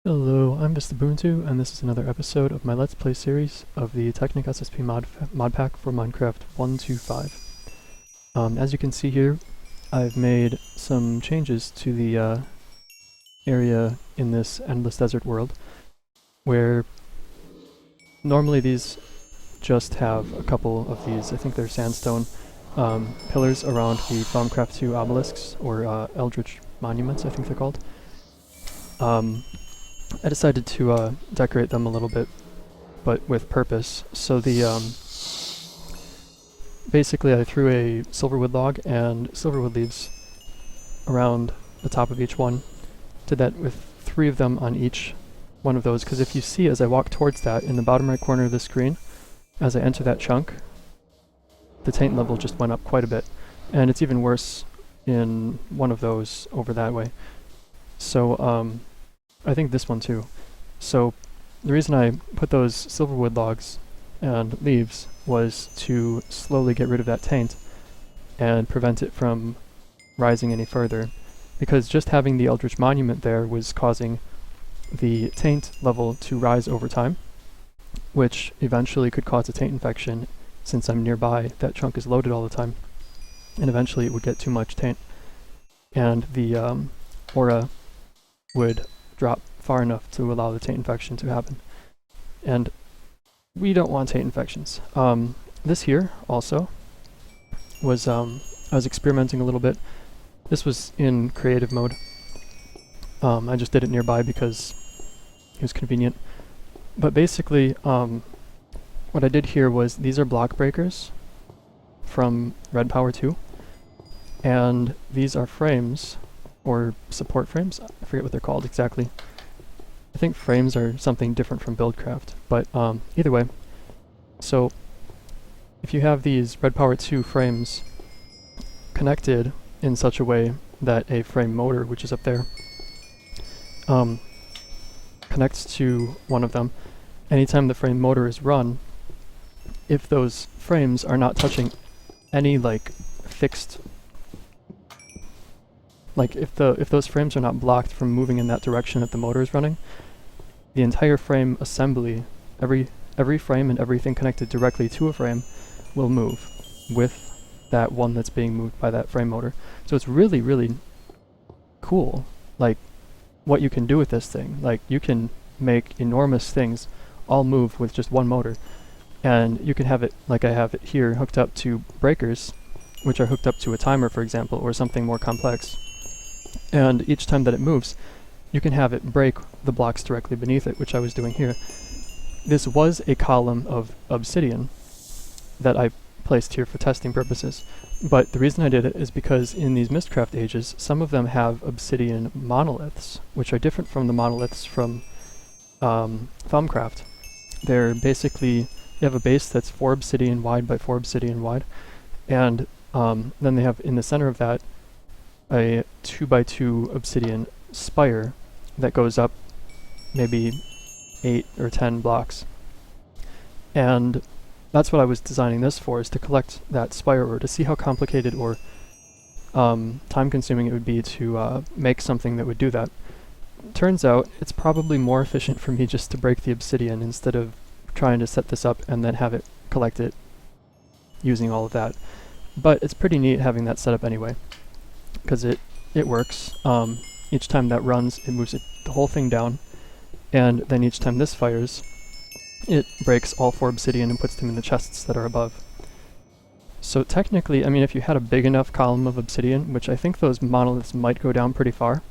Hello, I'm Vis Taint, and this is another episode of my Let's Play series of the Technic SSP mod pack for Minecraft 1.2.5. As you can see here, I've made some changes to the area in this endless desert world, where normally these just have a couple of these, I think they're sandstone, pillars around the Thaumcraft 2 obelisks, or eldritch monuments, I think they're called. I decided to decorate them a little bit, but with purpose. So basically I threw a silverwood log and silverwood leaves around the top of each one. Did that with 3 of them on each one of those, because if you see as I walk towards that, in the bottom right corner of the screen, as I enter that chunk, the taint level just went up quite a bit. And it's even worse in one of those over that way. So I think this one too. So the reason I put those silverwood logs and leaves was to slowly get rid of that taint and prevent it from rising any further, because just having the Eldritch Monument there was causing the taint level to rise over time, which eventually could cause a taint infection. Since I'm nearby, that chunk is loaded all the time, and eventually it would get too much taint, and the aura would drop far enough to allow the taint infection to happen. And we don't want taint infections. This here also was, I was experimenting a little bit. This was in creative mode. I just did it nearby because it was convenient. But basically, what I did here was, these are block breakers from Red Power 2, and these are frames, or support frames. I forget what they're called exactly. I think frames are something different from Buildcraft, but either way. So if you have these Red Power 2 frames connected in such a way that a frame motor, which is up there, connects to one of them, anytime the frame motor is run, if those frames are not touching any fixed, if those frames are not blocked from moving in that direction that the motor is running, the entire frame assembly, every frame and everything connected directly to a frame will move with that one that's being moved by that frame motor. So it's really, really cool, what you can do with this thing. You can make enormous things all move with just one motor. And you can have it, like I have it here, hooked up to breakers, which are hooked up to a timer, for example, or something more complex. And each time that it moves, you can have it break the blocks directly beneath it, which I was doing here. This was a column of obsidian that I placed here for testing purposes, but the reason I did it is because in these Mistcraft ages, some of them have obsidian monoliths, which are different from the monoliths from Thaumcraft. They're basically, you have a base that's 4 obsidian wide by 4 obsidian wide, and then they have in the center of that a 2x2 obsidian spire that goes up maybe 8 or 10 blocks. And that's what I was designing this for, is to collect that spire, or to see how complicated or time consuming it would be to make something that would do that. Turns out it's probably more efficient for me just to break the obsidian instead of trying to set this up and then have it collect it using all of that. But it's pretty neat having that set up anyway, because it works. Each time that runs, it moves the whole thing down, and then each time this fires, it breaks all 4 obsidian and puts them in the chests that are above. So technically, I mean, if you had a big enough column of obsidian, which I think those monoliths might go down pretty far,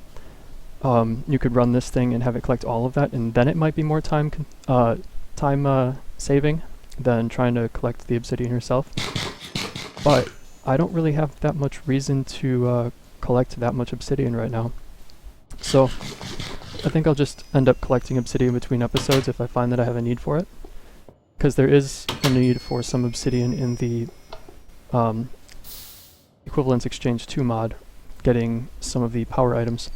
you could run this thing and have it collect all of that, and then it might be more time saving than trying to collect the obsidian yourself. But I don't really have that much reason to collect that much obsidian right now. So I think I'll just end up collecting obsidian between episodes if I find that I have a need for it, because there is a need for some obsidian in the Equivalence Exchange 2 mod, getting some of the power items.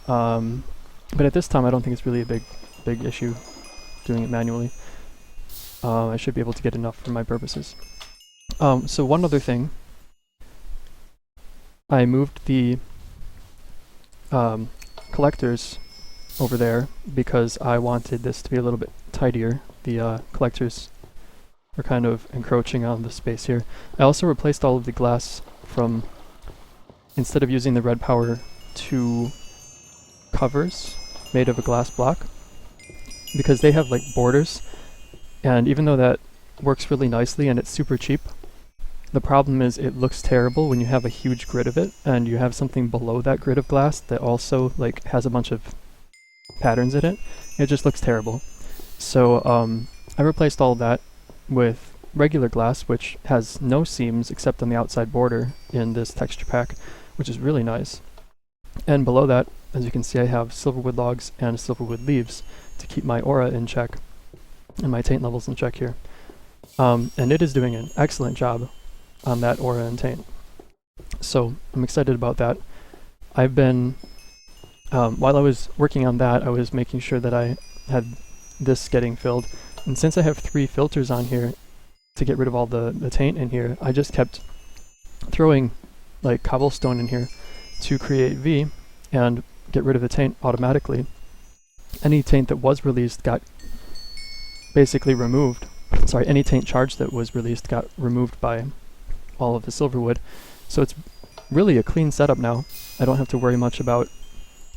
But at this time I don't think it's really a big issue doing it manually. I should be able to get enough for my purposes. So one other thing, I moved the collectors over there because I wanted this to be a little bit tidier. The collectors are kind of encroaching on the space here. I also replaced all of the glass from, instead of using the red power, to covers made of a glass block, because they have like borders, and even though that works really nicely and it's super cheap, the problem is it looks terrible when you have a huge grid of it and you have something below that grid of glass that also like has a bunch of patterns in it. It just looks terrible. So I replaced all of that with regular glass, which has no seams except on the outside border in this texture pack, which is really nice. And below that, as you can see, I have silverwood logs and silverwood leaves to keep my aura in check and my taint levels in check here. And it is doing an excellent job on that aura and taint. So I'm excited about that. I've been, while I was working on that, I was making sure that I had this getting filled. And since I have 3 filters on here to get rid of all the taint in here, I just kept throwing like cobblestone in here to create V and get rid of the taint automatically. Any taint that was released got basically removed. Sorry, any taint charge that was released got removed by all of the silverwood. So it's really a clean setup now. I don't have to worry much about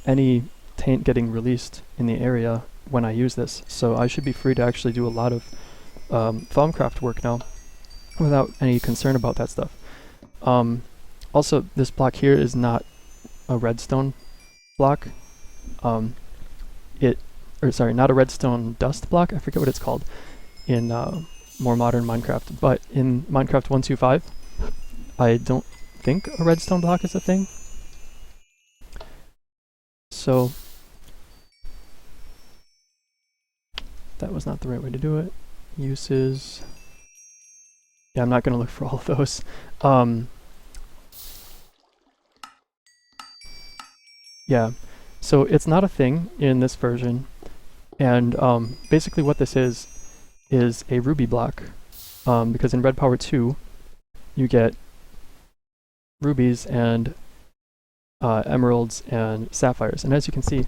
any taint getting released in the area when I use this. So I should be free to actually do a lot of Thaumcraft work now without any concern about that stuff. Also, this block here is not a redstone block. Not a redstone dust block. I forget what it's called in more modern Minecraft. But in Minecraft 1.2.5, I don't think a redstone block is a thing. So that was not the right way to do it. Uses. Yeah, I'm not going to look for all of those. Yeah, so it's not a thing in this version, and basically what this is a ruby block, because in Red Power 2 you get rubies and emeralds and sapphires, and as you can see,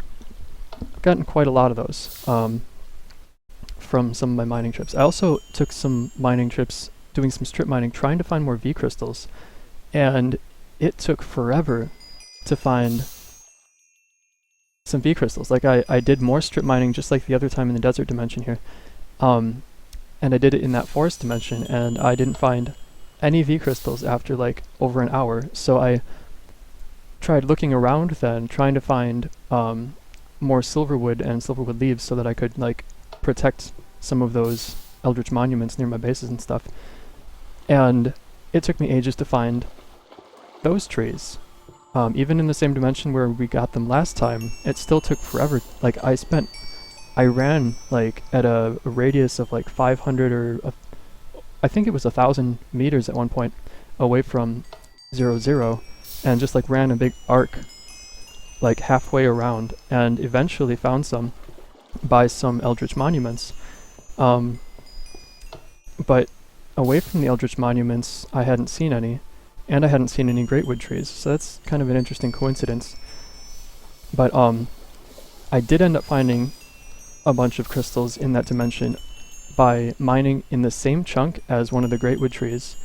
I've gotten quite a lot of those from some of my mining trips. I also took some mining trips doing some strip mining trying to find more V crystals, and it took forever to find some V crystals. Like I did more strip mining just like the other time in the desert dimension here, and I did it in that forest dimension, and I didn't find any V crystals after like over an hour. So I tried looking around then, trying to find more silverwood and silverwood leaves so that I could like protect some of those eldritch monuments near my bases and stuff. And it took me ages to find those trees. Even in the same dimension where we got them last time, it still took forever. Like I ran like at a radius of like 500 or I think it was 1,000 meters at one point away from 0, and just like ran a big arc like halfway around, and eventually found some by some eldritch monuments. But away from the eldritch monuments, I hadn't seen any. And I hadn't seen any greatwood trees, so that's kind of an interesting coincidence. But I did end up finding a bunch of crystals in that dimension by mining in the same chunk as one of the greatwood trees.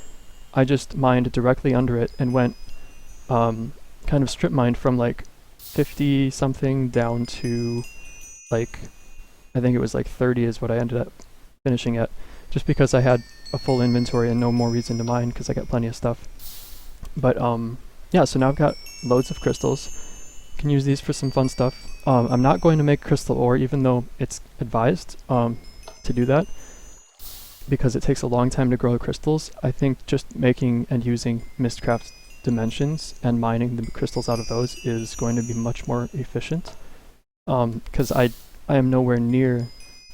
I just mined directly under it and went kind of strip mined from like 50 something down to like, I think it was like 30 is what I ended up finishing at, just because I had a full inventory and no more reason to mine because I got plenty of stuff. But yeah, so now I've got loads of crystals. Can use these for some fun stuff. I'm not going to make crystal ore, even though it's advised to do that, because it takes a long time to grow crystals. I think just making and using Mistcraft dimensions and mining the crystals out of those is going to be much more efficient, because I am nowhere near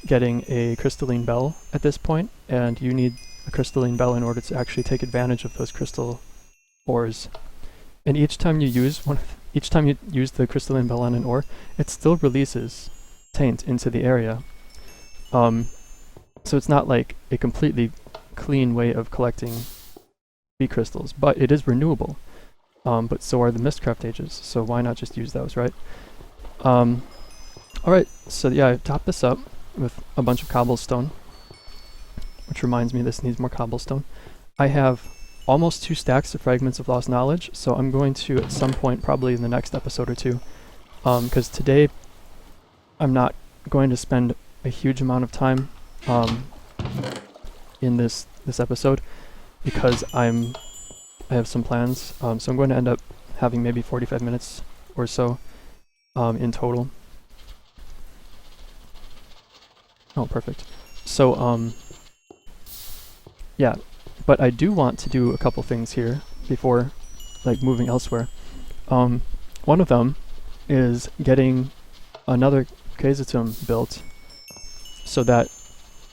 getting a crystalline bell at this point, and you need a crystalline bell in order to actually take advantage of those crystal ores. And each time you use the crystalline bell on an ore, it still releases taint into the area. So it's not like a completely clean way of collecting V crystals, but it is renewable. But so are the Mistcraft ages, so why not just use those, right? Alright, so yeah, I topped this up with a bunch of cobblestone, which reminds me this needs more cobblestone. I have almost 2 stacks of Fragments of Lost Knowledge, so I'm going to, at some point, probably in the next episode or two, because today I'm not going to spend a huge amount of time in this episode, because I have some plans, so I'm going to end up having maybe 45 minutes or so in total. Oh, perfect. So, yeah, but I do want to do a couple things here before, like, moving elsewhere. One of them is getting another Quaesitum built so that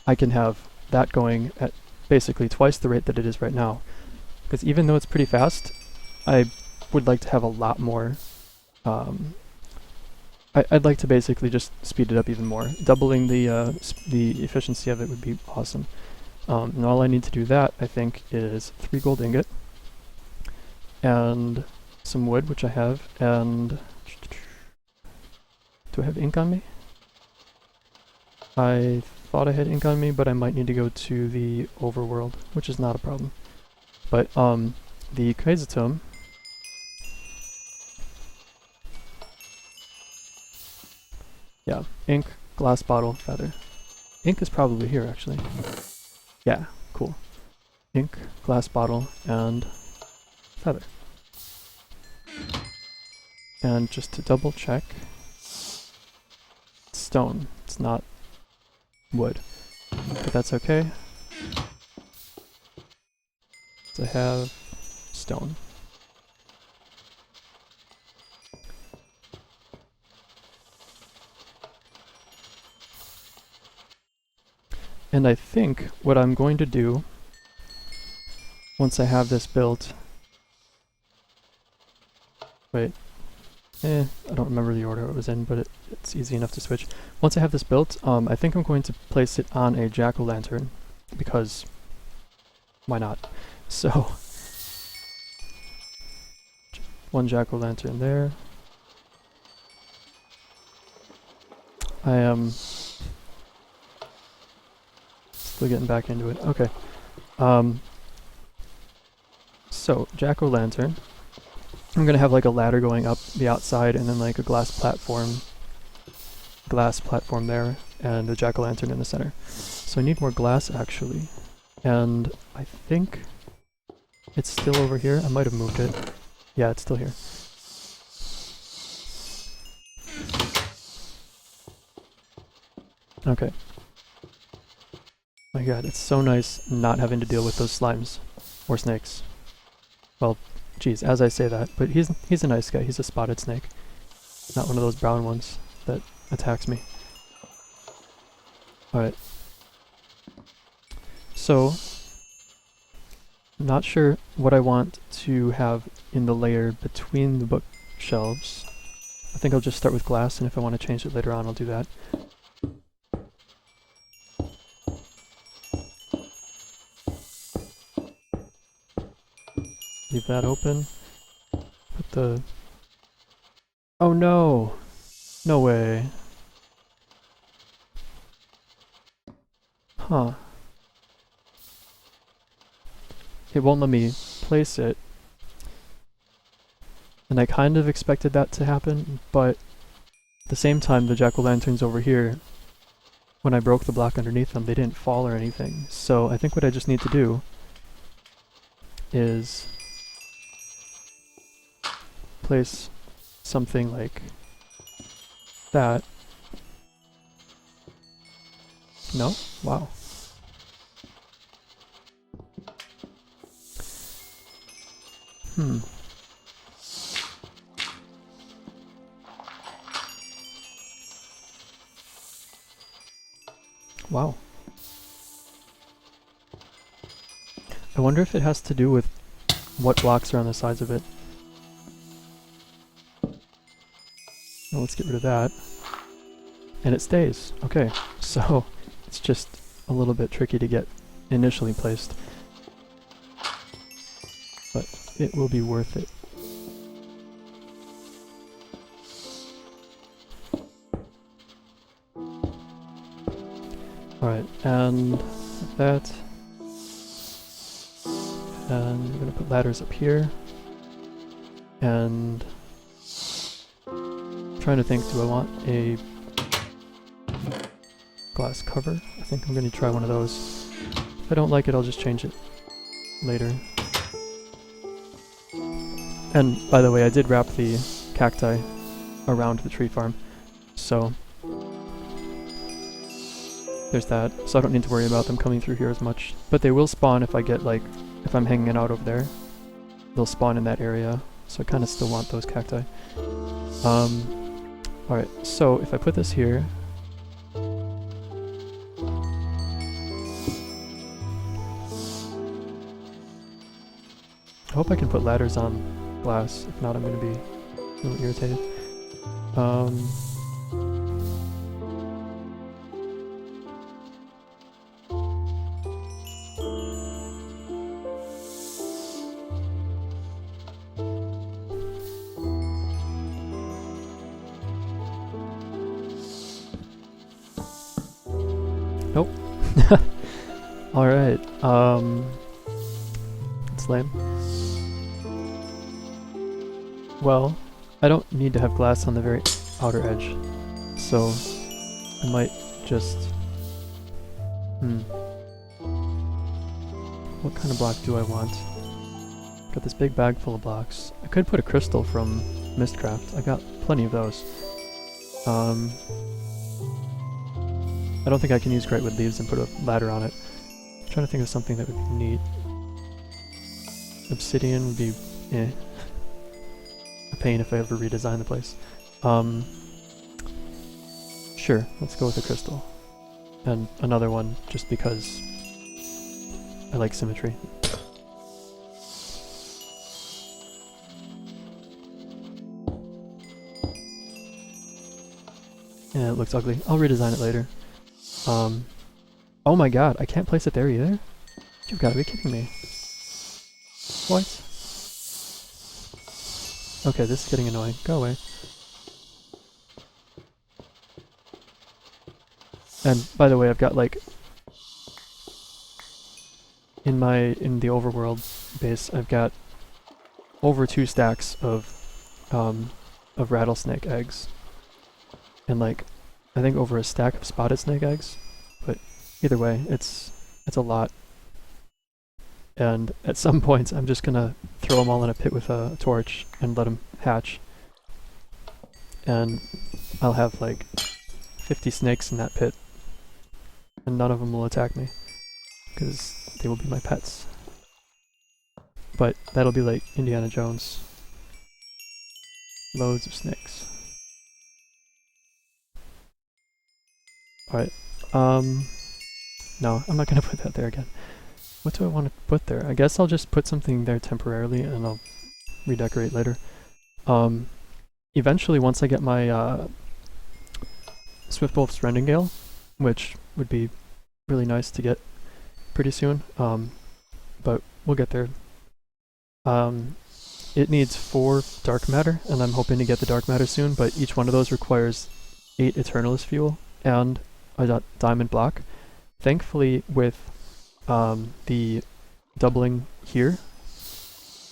I can have that going at basically twice the rate that it is right now. Because even though it's pretty fast, I would like to have a lot more. I'd like to basically just speed it up even more. Doubling the efficiency of it would be awesome. And all I need to do that, I think, is 3 gold ingot and some wood, which I have, and do I have ink on me? I thought I had ink on me, but I might need to go to the overworld, which is not a problem. But the Quaesitum, yeah, ink, glass bottle, feather. Ink is probably here, actually. Yeah, cool. Ink, glass bottle, and feather. And just to double check, stone. It's not wood. But that's okay. So I have stone. And I think what I'm going to do, once I have this built... Wait. I don't remember the order it was in, but it's easy enough to switch. Once I have this built, I think I'm going to place it on a jack-o'-lantern, because why not? So, one jack-o'-lantern there. I am still getting back into it. Okay. So, jack-o'-lantern. I'm gonna have like a ladder going up the outside, and then like a glass platform there, and a jack-o'-lantern in the center. So I need more glass actually, and I think it's still over here. I might have moved it. Yeah, it's still here. Okay. My god, it's so nice not having to deal with those slimes or snakes. Well, geez, as I say that, but he's a nice guy. He's a spotted snake, not one of those brown ones that attacks me. Alright. So, I'm not sure what I want to have in the layer between the bookshelves. I think I'll just start with glass, and if I want to change it later on, I'll do that. Leave that open. Put the... Oh no! No way. Huh. It won't let me place it. And I kind of expected that to happen, but at the same time the jack-o'-lanterns over here, when I broke the block underneath them, they didn't fall or anything. So I think what I just need to do is place something like that. No? Wow. Wow. I wonder if it has to do with what blocks are on the sides of it. Well, let's get rid of that. And it stays. Okay, so it's just a little bit tricky to get initially placed. But it will be worth it. Alright, and that. And we're gonna put ladders up here. And I'm trying to think, do I want a glass cover? I think I'm gonna try one of those. If I don't like it, I'll just change it later. And by the way, I did wrap the cacti around the tree farm, so there's that. So I don't need to worry about them coming through here as much. But they will spawn if I get like, if I'm hanging out over there. They'll spawn in that area, so I kind of still want those cacti. Alright, so if I put this here, I hope I can put ladders on glass. If not, I'm going to be a little irritated. Nope. Alright, it's lame. Well, I don't need to have glass on the very outer edge, so I might just... What kind of block do I want? Got this big bag full of blocks. I could put a crystal from Mistcraft. I got plenty of those. I don't think I can use Greatwood Leaves and put a ladder on it. I'm trying to think of something that would be neat. Obsidian would be a pain if I ever redesign the place. Sure, let's go with a crystal. And another one just because I like symmetry. Yeah, it looks ugly. I'll redesign it later. Oh my god, I can't place it there either? You've got to be kidding me. What? Okay, this is getting annoying. Go away. And by the way, I've got like in the overworld base, I've got over 2 stacks of rattlesnake eggs. And like I think over a stack of spotted snake eggs. But either way, it's a lot. And at some points, I'm just gonna throw them all in a pit with a torch and let them hatch. And I'll have like 50 snakes in that pit. And none of them will attack me. Because they will be my pets. But that'll be like Indiana Jones. Loads of snakes. Alright. No, I'm not gonna put that there again. What do I want to put there? I guess I'll just put something there temporarily and I'll redecorate later. Eventually, once I get my Swiftwolf's Rendingale, which would be really nice to get pretty soon, but we'll get there. It needs 4 dark matter, and I'm hoping to get the dark matter soon, but each one of those requires 8 Eternalist fuel and a diamond block. Thankfully, with the doubling here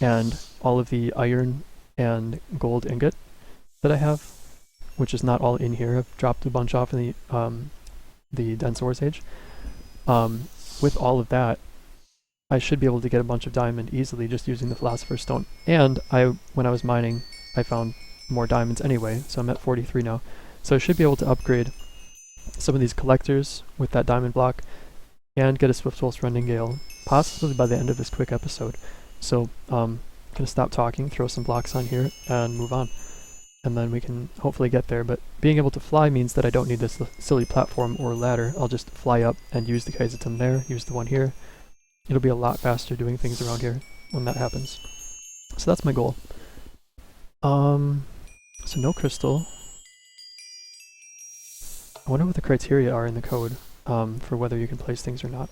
and all of the iron and gold ingot that I have, which is not all in here, I've dropped a bunch off in the Dense Ores Age. With all of that, I should be able to get a bunch of diamond easily just using the Philosopher's Stone. And when I was mining, I found more diamonds anyway, so I'm at 43 now. So I should be able to upgrade some of these collectors with that diamond block and get a Swiftwolf's Rendingale, possibly by the end of this quick episode. So I'm gonna stop talking, throw some blocks on here, and move on. And then we can hopefully get there, but being able to fly means that I don't need this silly platform or ladder. I'll just fly up and use the Quaesitum there, use the one here. It'll be a lot faster doing things around here when that happens. So that's my goal. So no crystal. I wonder what the criteria are in the code for whether you can place things or not.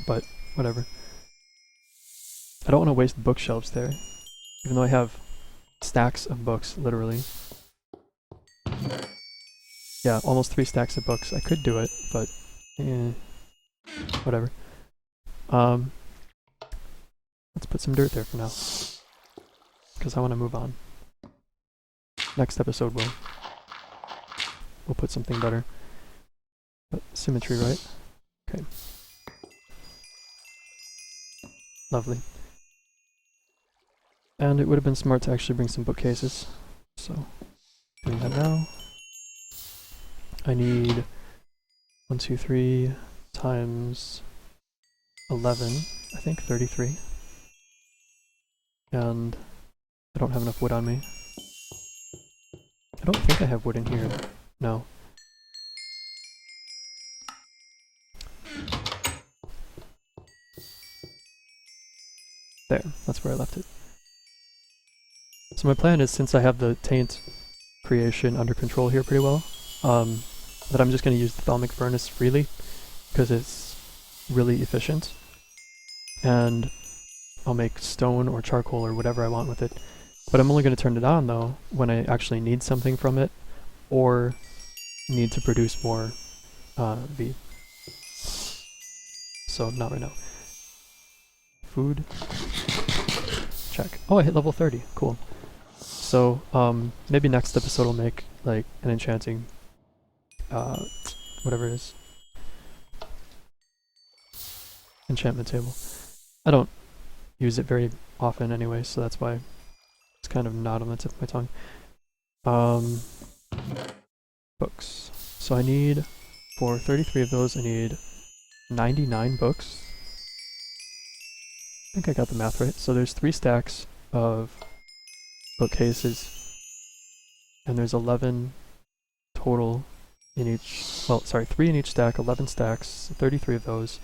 But whatever. I don't want to waste bookshelves there, even though I have stacks of books, literally. Yeah, almost 3 stacks of books. I could do it, but Whatever. Let's put some dirt there for now, because I want to move on. Next episode we'll put something better. But symmetry, right? Okay. Lovely. And it would have been smart to actually bring some bookcases. So, doing that now. I need 1, 2, 3 times 11, I think, 33. And I don't have enough wood on me. I don't think I have wood in here. No. There, that's where I left it. So my plan is, since I have the taint creation under control here pretty well, that I'm just going to use the thalmic furnace freely, because it's really efficient. And I'll make stone or charcoal or whatever I want with it. But I'm only going to turn it on, though, when I actually need something from it, or need to produce more V. So, not right now. Food. Check. Oh, I hit level 30. Cool. So, maybe next episode I'll make, like, an enchanting, whatever it is. Enchantment table. I don't use it very often anyway, so that's why it's kind of not on the tip of my tongue. Books. So I need, for 33 of those, I need 99 books. I think I got the math right. So there's 3 stacks of bookcases, and there's 11 total in each, well, sorry, 3 in each stack, 11 stacks, 33 of those.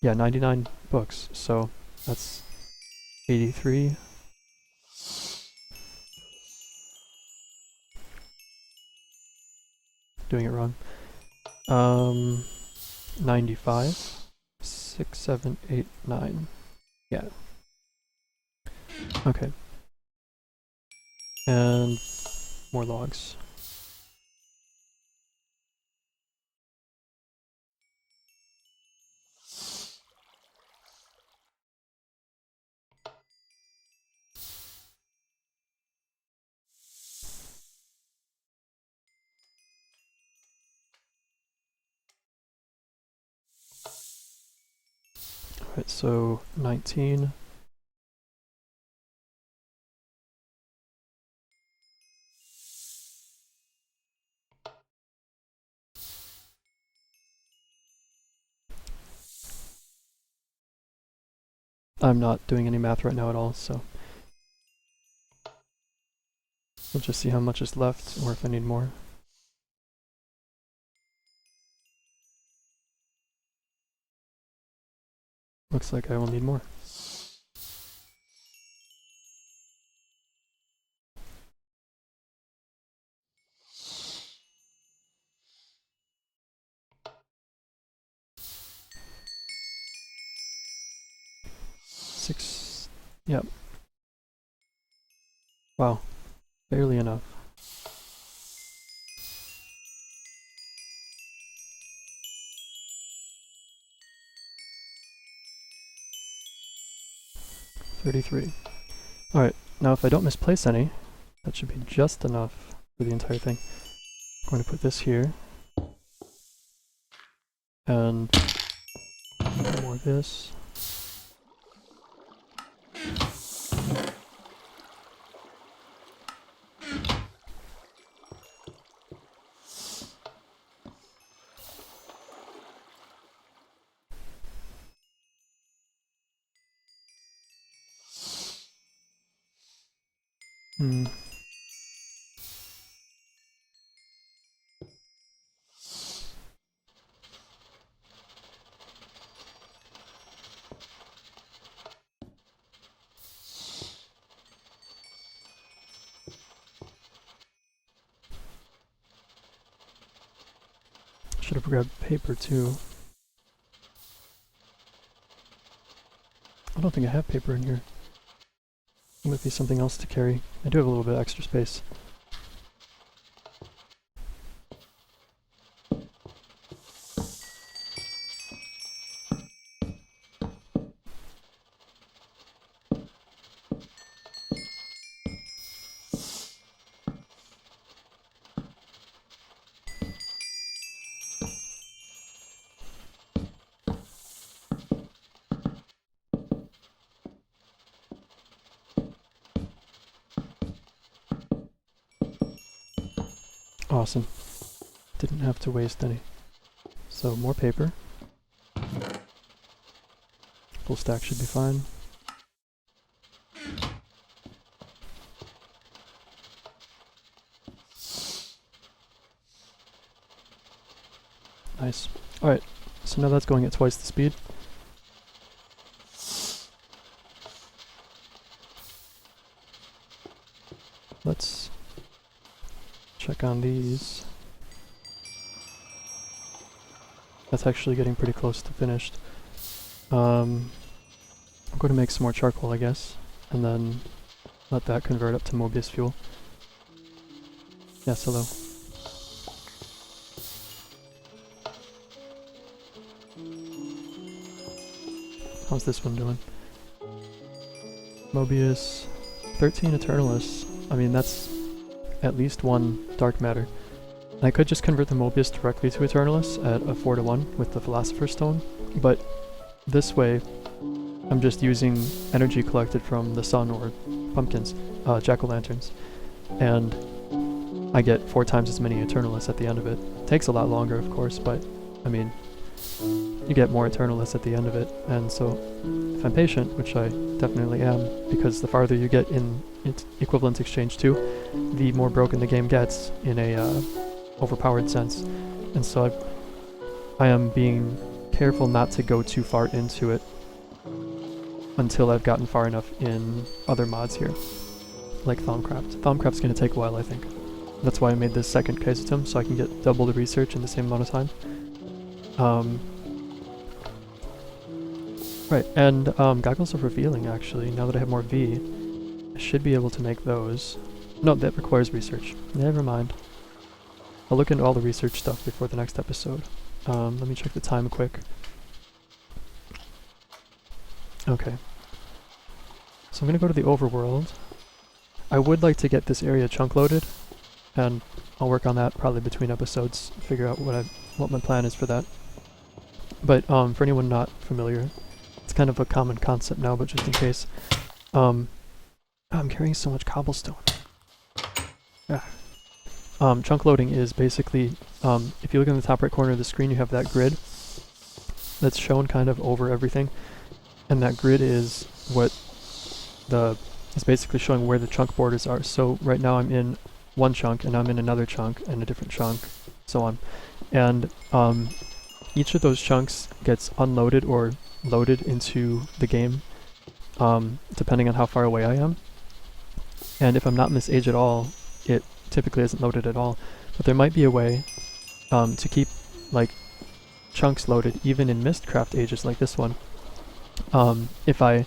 Yeah, 99 books, so that's 83. Doing it wrong. 95. 6, 7, 8, 9. Yeah. Okay. And more logs. Alright, so 19. I'm not doing any math right now at all, so we'll just see how much is left, or if I need more. Looks like I will need more. Six. Yep. Wow. Barely enough. $33. Alright, now if I don't misplace any, that should be just enough for the entire thing. I'm going to put this here. And more of this. Should have grabbed paper too. I don't think I have paper in here. It might be something else to carry. I do have a little bit of extra space. Awesome. Didn't have to waste any. So more paper. Full stack should be fine. Nice. Alright, so now that's going at twice the speed. Let's check on these. That's actually getting pretty close to finished. I'm going to make some more charcoal, I guess, and then let that convert up to Mobius fuel. Yes, hello. How's this one doing? Mobius, 13 Eternalists. I mean, that's at least one dark matter. I could just convert the Mobius directly to Eternalists at a 4-to-1 with the Philosopher Stone, but this way I'm just using energy collected from the sun or pumpkins, jack-o'-lanterns, and I get 4 times as many Eternalists at the end of it. Takes a lot longer, of course, but I mean, you get more Eternalists at the end of it, and so if I'm patient, which I definitely am, because the farther you get in equivalent exchange 2, the more broken the game gets in a overpowered sense, and so I am being careful not to go too far into it until I've gotten far enough in other mods here, like Thaumcraft. Thaumcraft's going to take a while, I think. That's why I made this second Quaesitum, so I can get double the research in the same amount of time. Right, and Goggles of Revealing, actually, now that I have more V, I should be able to make those. No, that requires research. Never mind. I'll look into all the research stuff before the next episode. Let me check the time quick. Okay. So I'm going to go to the overworld. I would like to get this area chunk loaded, and I'll work on that probably between episodes, figure out what my plan is for that. But for anyone not familiar, it's kind of a common concept now, but just in case. I'm carrying so much cobblestone. Chunk loading is basically, if you look in the top right corner of the screen, you have that grid that's shown kind of over everything, and that grid is what is basically showing where the chunk borders are. So right now I'm in one chunk, and I'm in another chunk, and a different chunk, so on. And each of those chunks gets unloaded or loaded into the game, depending on how far away I am. And if I'm not in this age at all, it typically isn't loaded at all. But there might be a way to keep like chunks loaded even in Mistcraft ages like this one. If I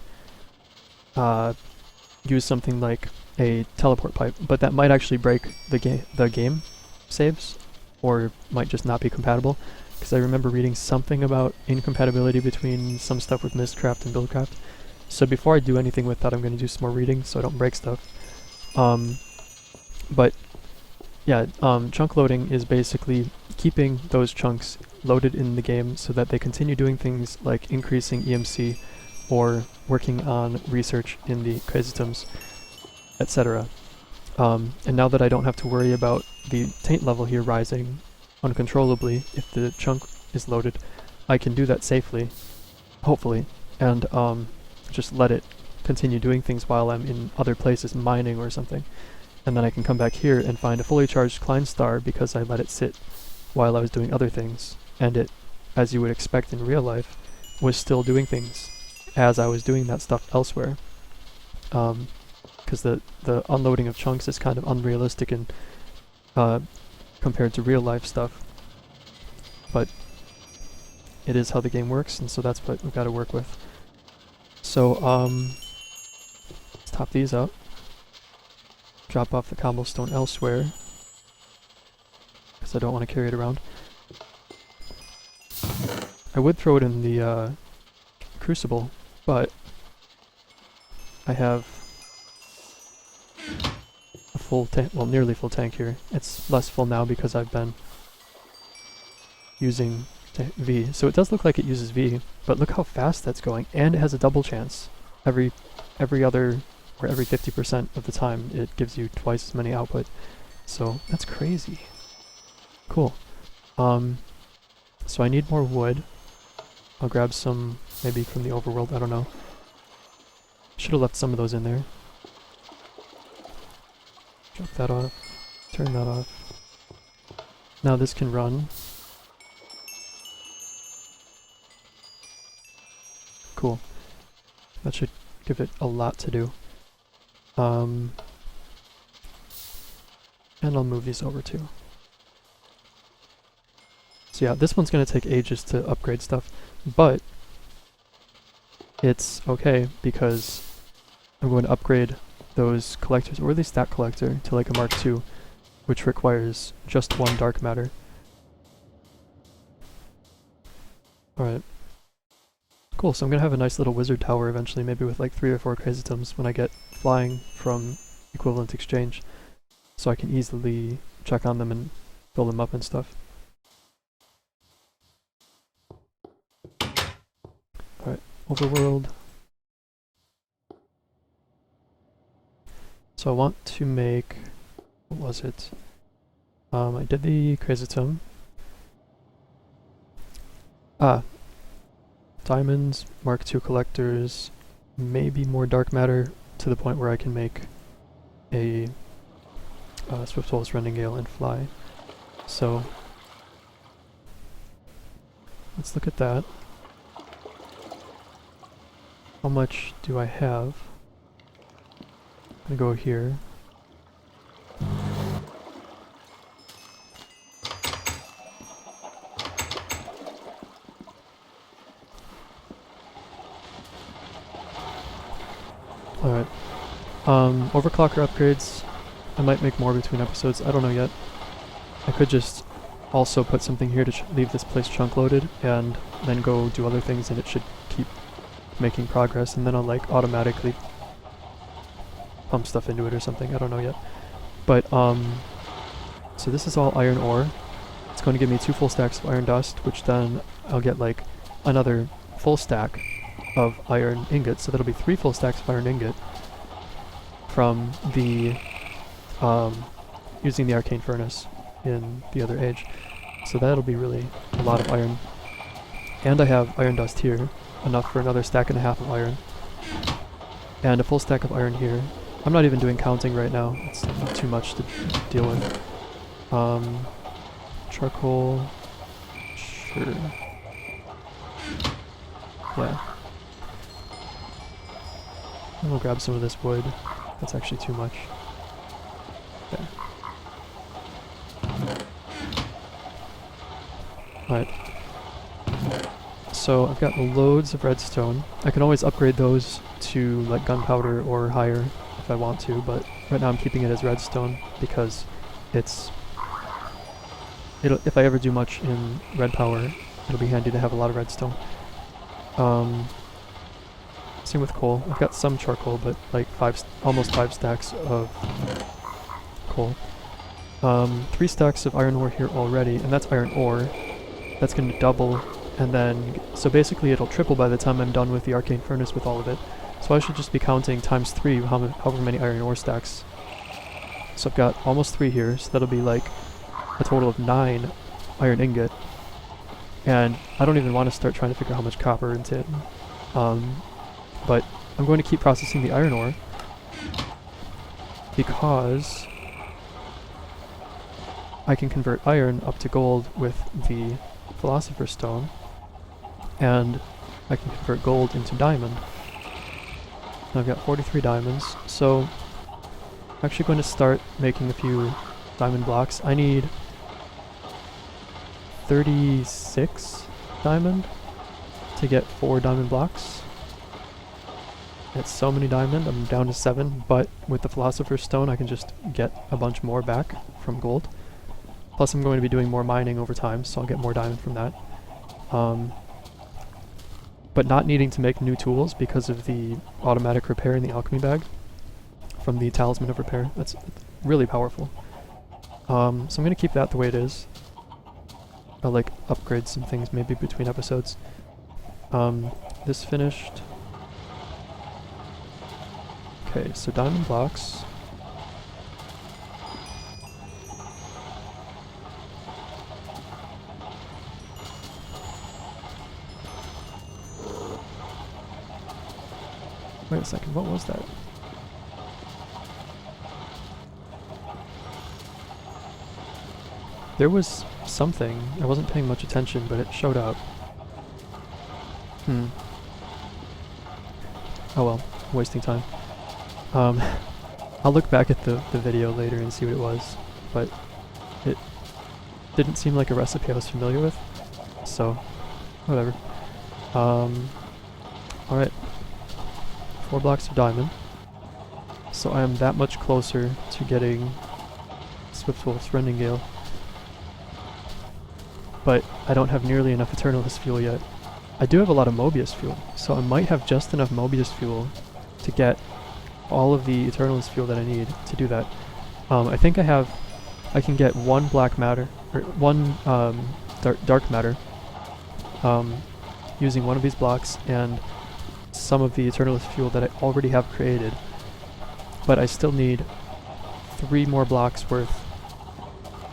use something like a teleport pipe, but that might actually break the game saves, or might just not be compatible. Because I remember reading something about incompatibility between some stuff with Mistcraft and Buildcraft. So before I do anything with that, I'm going to do some more reading so I don't break stuff. But yeah, chunk loading is basically keeping those chunks loaded in the game so that they continue doing things like increasing EMC or working on research in the Quaesitums, etc. And now that I don't have to worry about the taint level here rising uncontrollably if the chunk is loaded, I can do that safely, hopefully, and just let it continue doing things while I'm in other places, mining or something. And then I can come back here and find a fully charged Klein star because I let it sit while I was doing other things, and it, as you would expect in real life, was still doing things as I was doing that stuff elsewhere. Because the unloading of chunks is kind of unrealistic and compared to real life stuff, but it is how the game works, and so that's what we've got to work with. So let's top these up, drop off the cobblestone elsewhere because I don't want to carry it around. I would throw it in the crucible, but I have a full tank, well, nearly full tank here. It's less full now because I've been using V. So it does look like it uses V, but look how fast that's going, and it has a double chance. Every other, or every 50% of the time, it gives you twice as many output. So that's crazy. Cool. So I need more wood. I'll grab some, maybe from the overworld, I don't know. Should have left some of those in there. Drop that off. Turn that off. Now this can run. Cool. That should give it a lot to do. And I'll move these over too. So yeah, this one's going to take ages to upgrade stuff, but it's okay because I'm going to upgrade those collectors, or at least that collector, to like a Mark II, which requires just one dark matter. Alright. Cool, so I'm going to have a nice little wizard tower eventually, maybe with like 3 or 4 Quaesitums when I get flying from equivalent exchange, so I can easily check on them and build them up and stuff. Alright, overworld. So I want to make, what was it? I did the Quaesitum. Diamonds, Mark II collectors, maybe more dark matter to the point where I can make a Swift Wolf's Rendingale and fly. So let's look at that. How much do I have? I'm gonna go here. Alright. Overclocker upgrades. I might make more between episodes, I don't know yet. I could just also put something here to leave this place chunk loaded and then go do other things and it should keep making progress, and then I'll like automatically pump stuff into it or something, I don't know yet. But so this is all iron ore. It's going to give me 2 full stacks of iron dust, which then I'll get like another full stack of iron ingots, so that'll be 3 full stacks of iron ingot from the using the arcane furnace in the other age. So that'll be really a lot of iron. And I have iron dust here, enough for another stack and a half of iron. And a full stack of iron here. I'm not even doing counting right now, it's too much to deal with. Charcoal, sure. Yeah. And we'll grab some of this wood. That's actually too much. There. Alright. So I've got loads of redstone. I can always upgrade those to like gunpowder or higher if I want to, but right now I'm keeping it as redstone because if I ever do much in red power, it'll be handy to have a lot of redstone. Same with coal. I've got some charcoal, but like almost 5 stacks of coal. 3 stacks of iron ore here already, and that's iron ore. That's going to double, and then, so basically it'll triple by the time I'm done with the arcane furnace with all of it. So I should just be counting times 3 however many iron ore stacks. So I've got almost 3 here, so that'll be like a total of 9 iron ingot. And I don't even want to start trying to figure out how much copper and tin. But I'm going to keep processing the iron ore because I can convert iron up to gold with the Philosopher Stone, and I can convert gold into diamond. And I've got 43 diamonds, so I'm actually going to start making a few diamond blocks. I need 36 diamond to get 4 diamond blocks. It's so many diamond, I'm down to 7, but with the Philosopher's Stone I can just get a bunch more back from gold. Plus I'm going to be doing more mining over time, so I'll get more diamond from that. But not needing to make new tools because of the automatic repair in the alchemy bag from the Talisman of Repair. That's really powerful. So I'm going to keep that the way it is. I'll like upgrade some things maybe between episodes. This finished. Okay, so diamond blocks. Wait a second, what was that? There was something, I wasn't paying much attention, but it showed up. Oh well, wasting time. I'll look back at the video later and see what it was, but it didn't seem like a recipe I was familiar with, so whatever. Alright, 4 blocks of diamond, so I am that much closer to getting Swiftwolf's Rendingale, but I don't have nearly enough Eternalist fuel yet. I do have a lot of Mobius fuel, so I might have just enough Mobius fuel to get all of the Eternalist fuel that I need to do that. I think I can get 1 black matter, or 1 dark matter, using one of these blocks and some of the Eternalist fuel that I already have created, but I still need 3 more blocks worth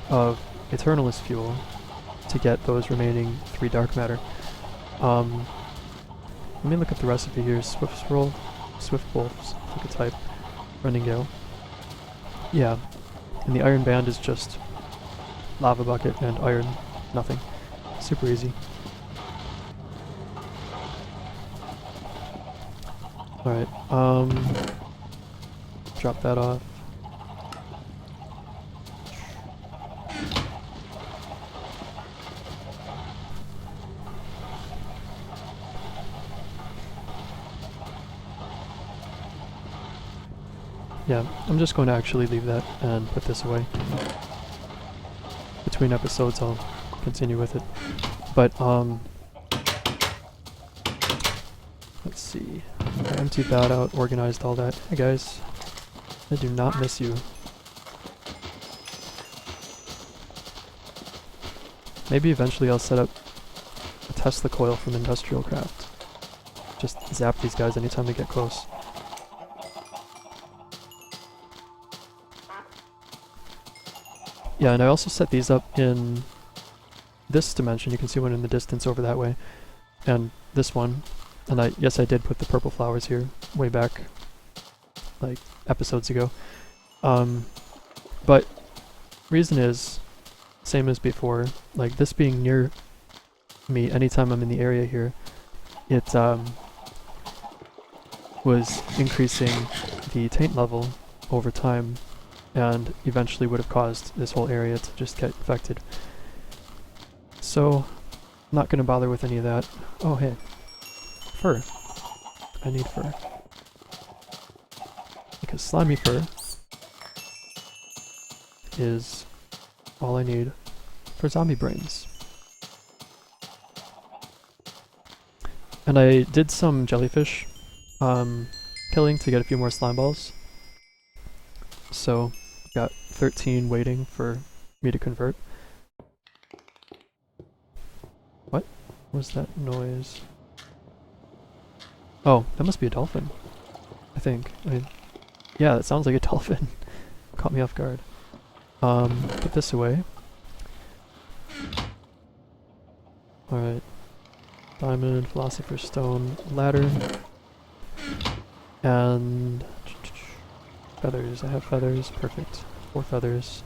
of Eternalist fuel to get those remaining 3 dark matter. Let me look at the recipe here. Swiftwolf, if I could type Rendingale. Yeah, and the iron band is just lava bucket and iron, nothing. Super easy. Alright, drop that off. Yeah, I'm just going to actually leave that and put this away. Between episodes I'll continue with it. But, let's see. I emptied that out, organized all that. Hey guys, I do not miss you. Maybe eventually I'll set up a Tesla coil from Industrial Craft. Just zap these guys anytime they get close. Yeah, and I also set these up in this dimension. You can see one in the distance over that way. And this one. And yes, I did put the purple flowers here way back, like, episodes ago. But reason is, same as before, like, this being near me anytime I'm in the area here, it was increasing the taint level over time, and eventually would have caused this whole area to just get infected. So, I'm not going to bother with any of that. Oh hey, fur. I need fur. Because slimy fur is all I need for zombie brains. And I did some jellyfish killing to get a few more slime balls. So, got 13 waiting for me to convert. What was that noise? Oh, that must be a dolphin, I think. Yeah, that sounds like a dolphin. Caught me off guard. Put this away. Alright. Diamond, Philosopher Stone, ladder. And feathers. I have feathers. Perfect. 4 feathers.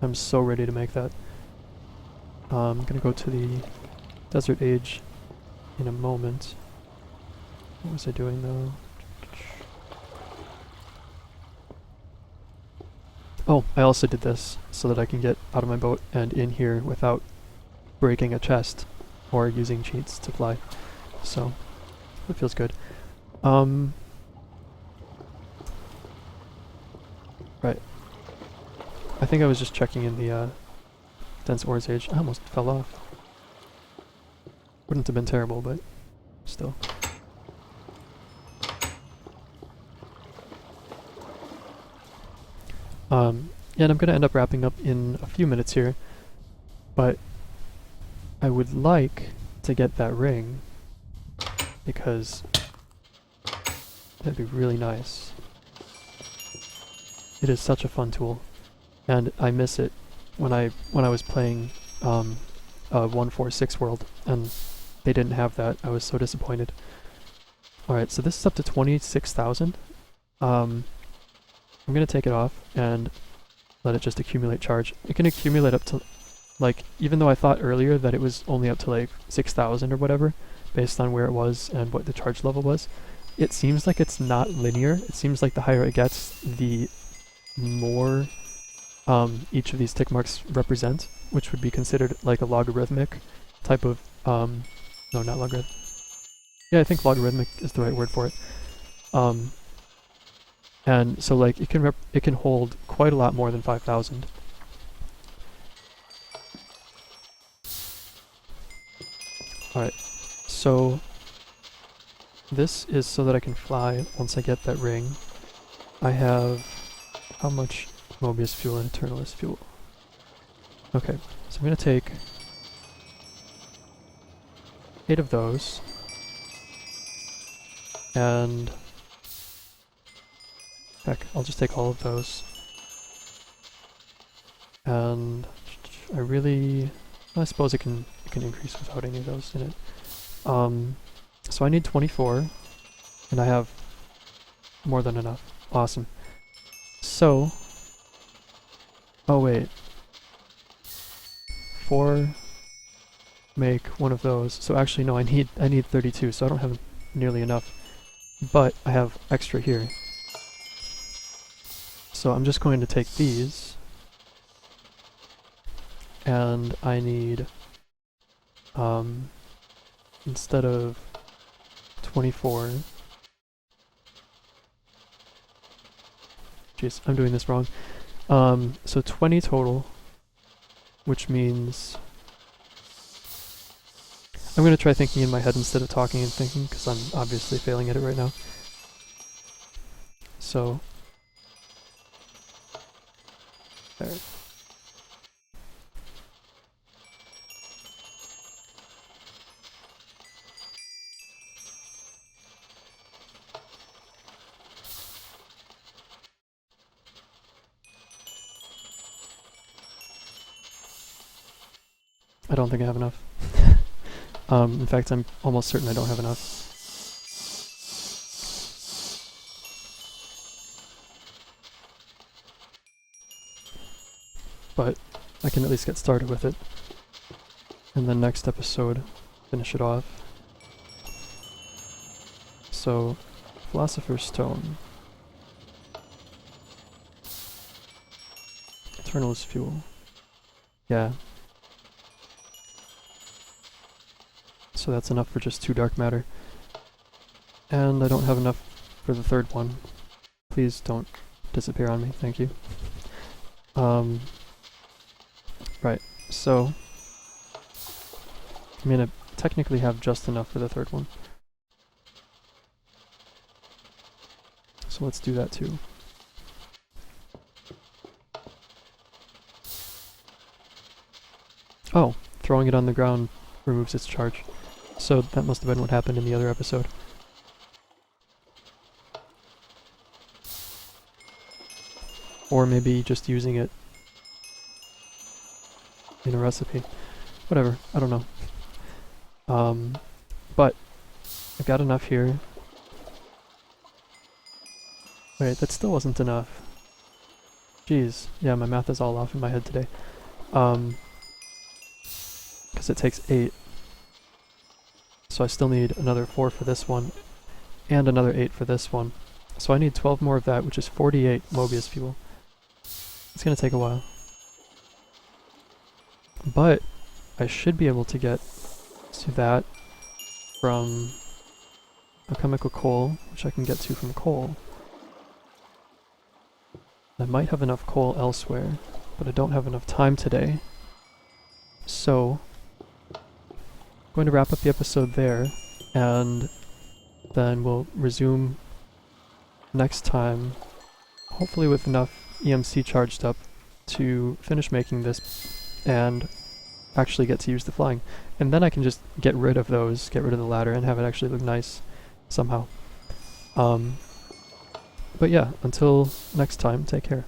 I'm so ready to make that. I'm gonna go to the Desert Age in a moment. What was I doing though? Oh, I also did this so that I can get out of my boat and in here without breaking a chest or using cheats to fly. So, it feels good. Right. I think I was just checking in the Dense Ores Age. I almost fell off. Wouldn't have been terrible, but still. Yeah, and I'm going to end up wrapping up in a few minutes here, but I would like to get that ring, because that'd be really nice. It is such a fun tool, and I miss it when I was playing 1.4.6 world, and they didn't have that. I was so disappointed. Alright, so this is up to 26,000. I'm gonna take it off and let it just accumulate charge. It can accumulate up to, like, even though I thought earlier that it was only up to like 6,000 or whatever, based on where it was and what the charge level was, it seems like it's not linear. It seems like the higher it gets, the more each of these tick marks represent, which would be considered like a logarithmic type of, no, not logarithmic. Yeah, I think logarithmic is the right word for it. And so like it can hold quite a lot more than 5,000. Alright, so this is so that I can fly once I get that ring. I have how much Mobius fuel and Eternalist fuel? Okay, so I'm gonna take 8 of those. And heck, I'll just take all of those. And I suppose it can increase without any of those in it. So I need 24, and I have more than enough. Awesome. So, oh wait, 4 make one of those. So actually no, I need 32, so I don't have nearly enough. But I have extra here. So I'm just going to take these, and I need, instead of 24, jeez, I'm doing this wrong. So 20 total, which means I'm going to try thinking in my head instead of talking and thinking, because I'm obviously failing at it right now. So, there. I don't think I have enough. In fact, I'm almost certain I don't have enough. But I can at least get started with it. And then next episode, finish it off. So, Philosopher's Stone. Eternalist fuel. Yeah. So that's enough for just 2 dark matter. And I don't have enough for the third one. Please don't disappear on me, thank you. Right, so I'm gonna technically have just enough for the third one. So let's do that too. Oh, throwing it on the ground removes its charge. So that must have been what happened in the other episode. Or maybe just using it in a recipe. Whatever, I don't know. But I've got enough here. Wait, that still wasn't enough. Jeez, yeah, my math is all off in my head today. Because it takes 8. So I still need another 4 for this one, and another 8 for this one. So I need 12 more of that, which is 48 Mobius fuel. It's gonna take a while. But I should be able to get to that from a chemical coal, which I can get to from coal. I might have enough coal elsewhere, but I don't have enough time today. So I'm going to wrap up the episode there, and then we'll resume next time, hopefully with enough EMC charged up to finish making this and actually get to use the flying. And then I can just get rid of those, get rid of the ladder, and have it actually look nice somehow. But yeah, until next time, take care.